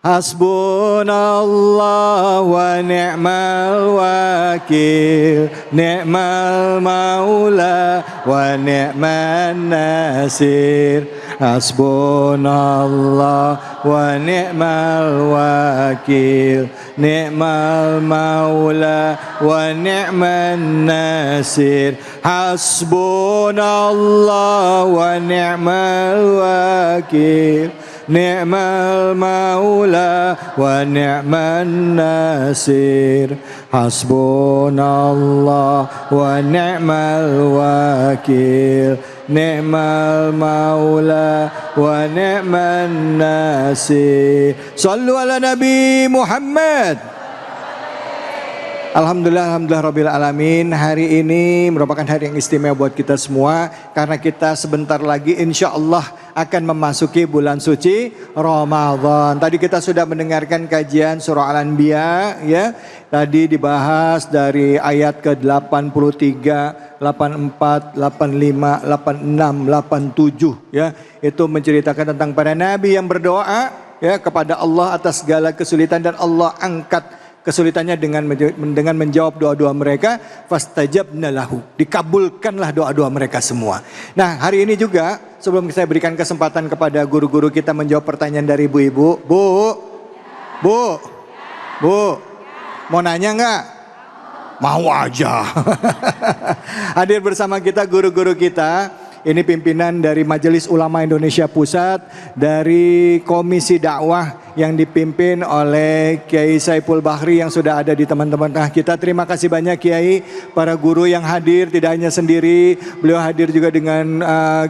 Hasbunallah wa ni'mal wakil, ni'mal maula wa ni'man nasir. Hasbunallah wa ni'mal wakil, ni'mal maula wa ni'man nasir. Hasbunallah wa ni'mal wakil, ni'mal maula wa ni'man nasir. Hasbunallah wa ni'mal wakil, ni'mal maula wa ni'man nasir. Sallu ala Nabi Muhammad. Alhamdulillah rabbil alamin. Hari ini merupakan hari yang istimewa buat kita semua, karena kita sebentar lagi insya Allah akan memasuki bulan suci Ramadan. Tadi kita sudah mendengarkan kajian surah Al-Anbiya, ya. Tadi dibahas dari ayat ke-83, 84, 85, 86, 87, ya. Itu menceritakan tentang para nabi yang berdoa, ya, kepada Allah atas segala kesulitan, dan Allah angkat kesulitannya dengan menjawab doa-doa mereka. Fastajabna lahu, dikabulkanlah doa-doa mereka semua. Nah, hari ini juga sebelum saya berikan kesempatan kepada guru-guru kita menjawab pertanyaan dari ibu-ibu. Bu, mau nanya nggak? Mau aja. Hadir bersama kita guru-guru kita. Ini pimpinan dari Majelis Ulama Indonesia Pusat, dari Komisi Dakwah yang dipimpin oleh Kiai Saiful Bahri yang sudah ada di teman-teman kita. Terima kasih banyak Kiai, para guru yang hadir tidak hanya sendiri, beliau hadir juga dengan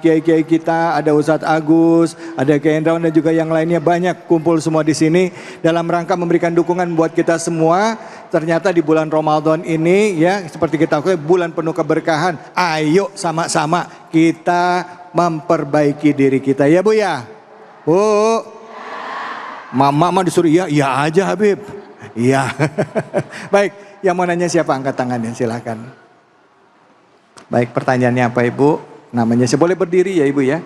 Kiai-Kiai kita, ada Ustadz Agus, ada Kiai Hendrawan dan juga yang lainnya, banyak kumpul semua di sini dalam rangka memberikan dukungan buat kita semua. Ternyata di bulan Ramadan ini, ya, seperti kita tahu, bulan penuh keberkahan. Ayo sama-sama kita memperbaiki diri kita, ya Bu ya. Bu, Mama disuruh iya aja Habib. Iya. Baik, yang mau nanya siapa, angkat tangannya, silakan. Baik, pertanyaannya apa Ibu? Namanya saya boleh berdiri ya Ibu ya.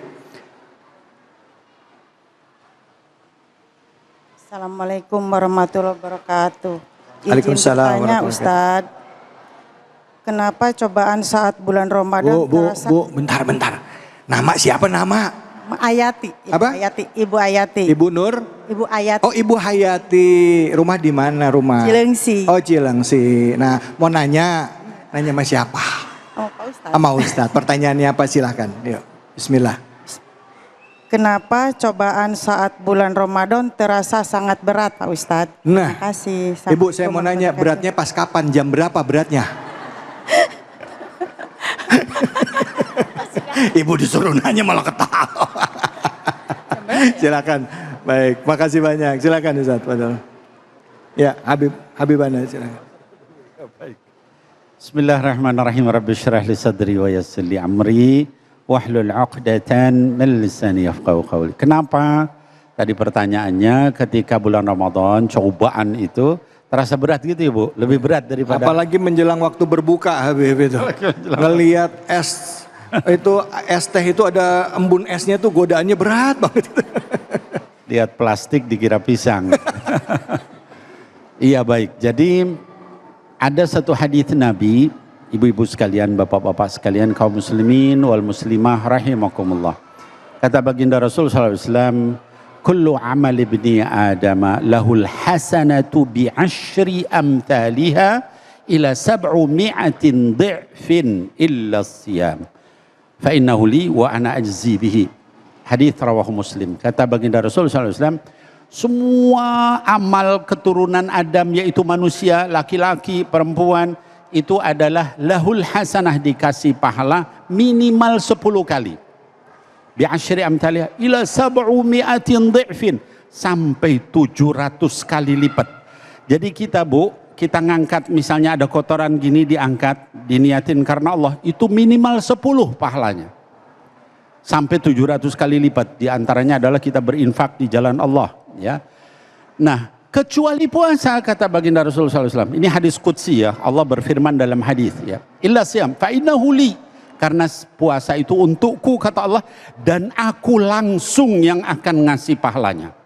Assalamualaikum warahmatullahi wabarakatuh. Waalaikumsalam Izin bertanya Ustadz, kenapa cobaan saat bulan Ramadan terasa... Bu, bentar. Nama siapa nama? Ayati. Apa? Ibu Ayati. Ibu Nur? Ibu Ayati. Oh, Ibu Hayati. Rumah di mana rumah? Cilengsi. Oh, Cilengsi. Nah, mau nanya sama siapa? Oh, Pak Ustadz. Sama Ustadz. Pertanyaannya apa, silahkan. Yuk, bismillah. Kenapa cobaan saat bulan Ramadan terasa sangat berat Pak Ustadz? Nah, terima kasih. Ibu saya mau nanya, beratnya pas kapan? Jam berapa beratnya? Ibu disuruh nanya malah ketawa. Silakan. Baik, makasih banyak. Silakan Ustaz. Ya, Habibana silakan. Bismillahirrahmanirrahim. Rabbi syrah li sadri wa yassir li amri wahlul 'uqdatan min lisani yafqahu qawli. Kenapa? Tadi pertanyaannya, ketika bulan Ramadan cobaan itu terasa berat gitu Ibu, lebih berat daripada... Apalagi menjelang waktu berbuka Habib itu. Ngelihat es teh itu ada embun esnya tuh, godaannya berat banget. Lihat plastik dikira pisang. Iya baik, jadi ada satu hadits Nabi, ibu-ibu sekalian, bapak-bapak sekalian, kaum muslimin wal muslimah rahimakumullah. Kata baginda Rasul SAW, kullu amal ibni Adam lahul hasanatu bi ashri amthaliha ila 700 dhi'fin illa siyam. Fa innahu li wa ana ajzi bihi. Hadits rawahu Muslim. Kata baginda Rasul SAW, semua amal keturunan Adam, yaitu manusia, laki-laki, perempuan, itu adalah lahul hasanah, dikasih pahala minimal 10 kali. Bi'asyri amthaliha ila 700 dhi'fin, sampai 700 kali lipat. Jadi kita Bu, kita ngangkat misalnya ada kotoran gini, diangkat, diniatin karena Allah, itu minimal 10 pahalanya. Sampai 700 kali lipat. Di antaranya adalah kita berinfak di jalan Allah, ya. Nah, kecuali puasa, kata baginda Rasulullah SAW. Ini hadis qudsi ya, Allah berfirman dalam hadis ya. Illa siyam fa innahu li, karena puasa itu untukku kata Allah, dan aku langsung yang akan ngasih pahalanya.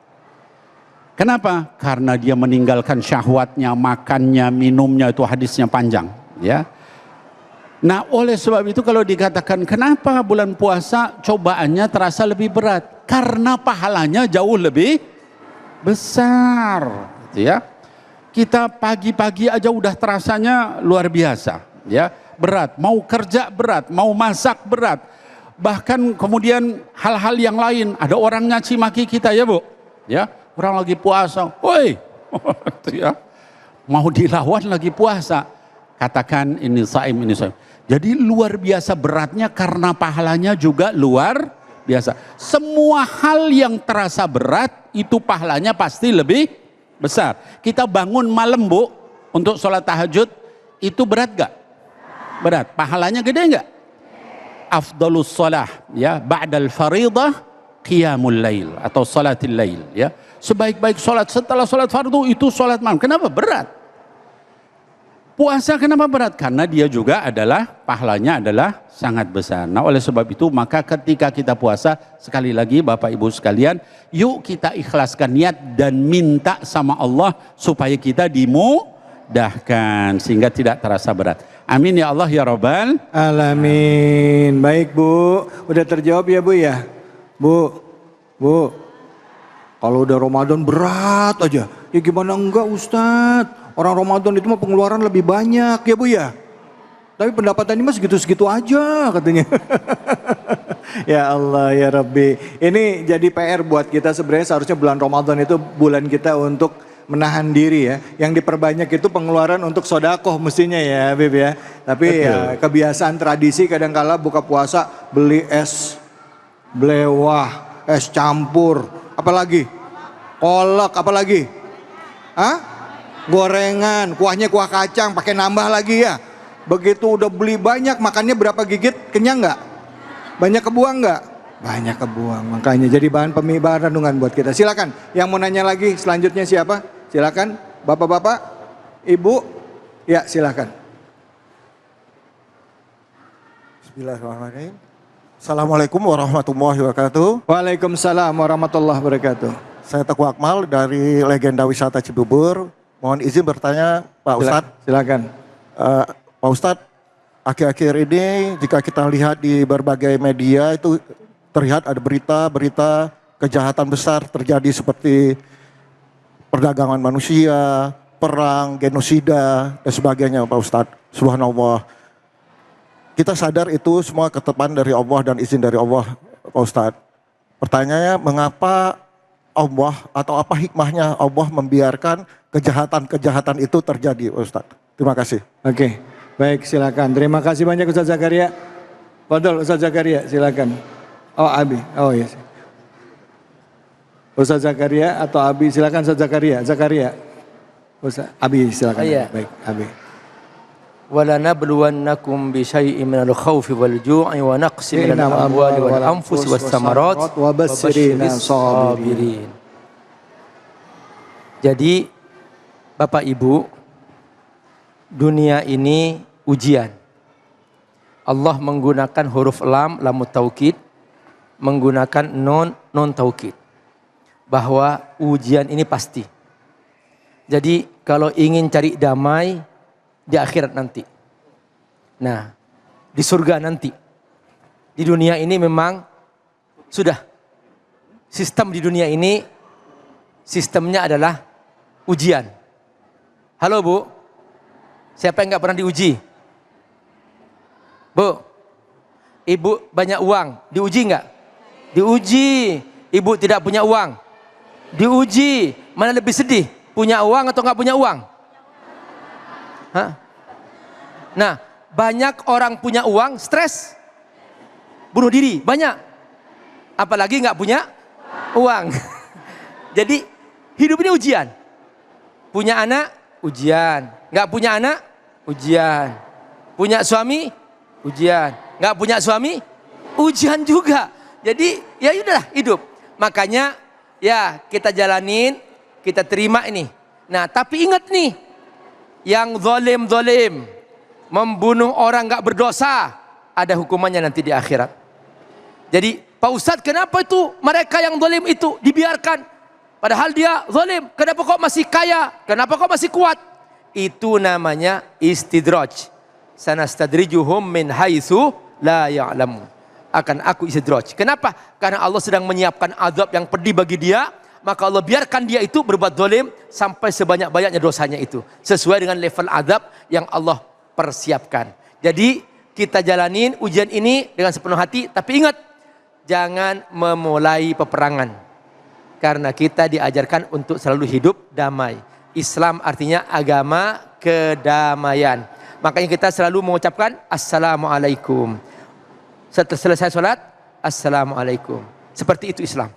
Kenapa? Karena dia meninggalkan syahwatnya, makannya, minumnya, itu hadisnya panjang, ya. Nah, oleh sebab itu kalau dikatakan kenapa bulan puasa cobaannya terasa lebih berat? Karena pahalanya jauh lebih besar, gitu ya. Kita pagi-pagi aja udah terasanya luar biasa, ya. Berat, mau kerja berat, mau masak berat. Bahkan kemudian hal-hal yang lain, ada orang nyaci maki kita, ya Bu, ya. Orang lagi puasa, woi, gitu ya. Mau dilawan lagi puasa, katakan ini saim, ini saim. Jadi luar biasa beratnya karena pahalanya juga luar biasa. Semua hal yang terasa berat itu pahalanya pasti lebih besar. Kita bangun malam Bu untuk sholat tahajud itu berat gak? Berat. Pahalanya gede gak? Afdalus sholah ya ba'dal faridah qiyamul lail atau sholatil lail ya. Sebaik-baik sholat setelah sholat fardu itu sholat malam. Kenapa berat? Puasa kenapa berat? Karena dia juga adalah pahalanya adalah sangat besar. Nah, oleh sebab itu maka ketika kita puasa, sekali lagi Bapak Ibu sekalian, yuk kita ikhlaskan niat dan minta sama Allah supaya kita dimudahkan sehingga tidak terasa berat. Amin ya Allah ya Rabbal Alamin. Baik Bu, udah terjawab ya Bu ya? Bu, kalau udah Ramadan berat aja, ya gimana enggak Ustadz? Orang Ramadan itu mah pengeluaran lebih banyak ya Bu ya. Tapi pendapatannya mah segitu-segitu aja katanya. Ya Allah ya Rabbi. Ini jadi PR buat kita sebenarnya, seharusnya bulan Ramadan itu bulan kita untuk menahan diri ya. Yang diperbanyak itu pengeluaran untuk sodakoh mestinya ya Bib ya. Tapi ya, kebiasaan tradisi kadangkala buka puasa beli es blewah, es campur, apalagi kolak, apalagi? Hah? Gorengan, kuahnya kuah kacang, pakai nambah lagi ya. Begitu udah beli banyak, makannya berapa gigit, kenyang nggak? Banyak kebuang nggak? Banyak kebuang, makanya jadi bahan renungan buat kita. Silakan, yang mau nanya lagi selanjutnya siapa? Silakan, bapak-bapak, ibu, ya silakan. Bismillahirrahmanirrahim. Assalamualaikum warahmatullahi wabarakatuh. Waalaikumsalam warahmatullahi wabarakatuh. Saya Teguh Akmal dari Legenda Wisata Cibubur. Mohon izin bertanya Pak Ustadz. Silakan. Pak Ustadz, akhir-akhir ini jika kita lihat di berbagai media itu terlihat ada berita-berita kejahatan besar terjadi seperti perdagangan manusia, perang, genosida dan sebagainya Pak Ustadz. Subhanallah. Kita sadar itu semua ketetapan dari Allah dan izin dari Allah Pak Ustadz. Pertanyaannya, mengapa Allah atau apa hikmahnya Allah membiarkan kejahatan-kejahatan itu terjadi Ustaz? Terima kasih. Oke, baik silakan. Terima kasih banyak Ustaz Zakaria. Fadol Ustaz Zakaria silakan. Oh Abi, oh iya. Ustaz Zakaria atau Abi silakan Ustaz Zakaria. Zakaria. Ustaz Abi silakan. Iya. Baik Abi. وَلَنَبْلُوَنَّكُمْ بِشَيْءٍ مِنَ الْخَوْفِ وَالْجُوعِ وَنَقْصٍ مِنَ الْأَمْوَالِ وَالْأَنْفُسِ وَالثَّمَرَاتِ وَبَشِّرِ وَبَشِّرِ الصَّابِرِينَ. Jadi Bapak Ibu, dunia ini ujian. Allah menggunakan huruf lam, lamut taukid, menggunakan non taukid. Bahwa ujian ini pasti. Jadi kalau ingin cari damai di akhirat nanti. Nah, di surga nanti. Di dunia ini memang sudah. Sistem di dunia ini, sistemnya adalah ujian. Halo Bu, siapa yang gak pernah diuji? Bu, Ibu banyak uang, diuji gak? Diuji. Ibu tidak punya uang, diuji. Mana lebih sedih, punya uang atau gak punya uang? Hah? Nah, banyak orang punya uang, stres, bunuh diri, banyak. Apalagi nggak punya uang. Jadi hidup ini ujian. Punya anak, ujian. Nggak punya anak, ujian. Punya suami, ujian. Nggak punya suami, ujian juga. Jadi ya udahlah hidup. Makanya ya kita jalanin, kita terima ini. Nah, tapi ingat nih. Yang zalim membunuh orang gak berdosa, ada hukumannya nanti di akhirat. Jadi Pak Ustadz, kenapa itu mereka yang zalim itu dibiarkan? Padahal dia zalim. Kenapa kau masih kaya? Kenapa kau masih kuat? Itu namanya istidraj. Sanastadrijuhum min haitsu la ya'lamun. Akan aku istidraj. Kenapa? Karena Allah sedang menyiapkan azab yang pedih bagi dia, maka Allah biarkan dia itu berbuat zalim sampai sebanyak-banyaknya dosanya itu, sesuai dengan level azab yang Allah persiapkan. Jadi kita jalanin ujian ini dengan sepenuh hati, tapi ingat, jangan memulai peperangan. Karena kita diajarkan untuk selalu hidup damai. Islam artinya agama kedamaian. Makanya kita selalu mengucapkan Assalamualaikum. Setelah selesai sholat, Assalamualaikum. Seperti itu Islam.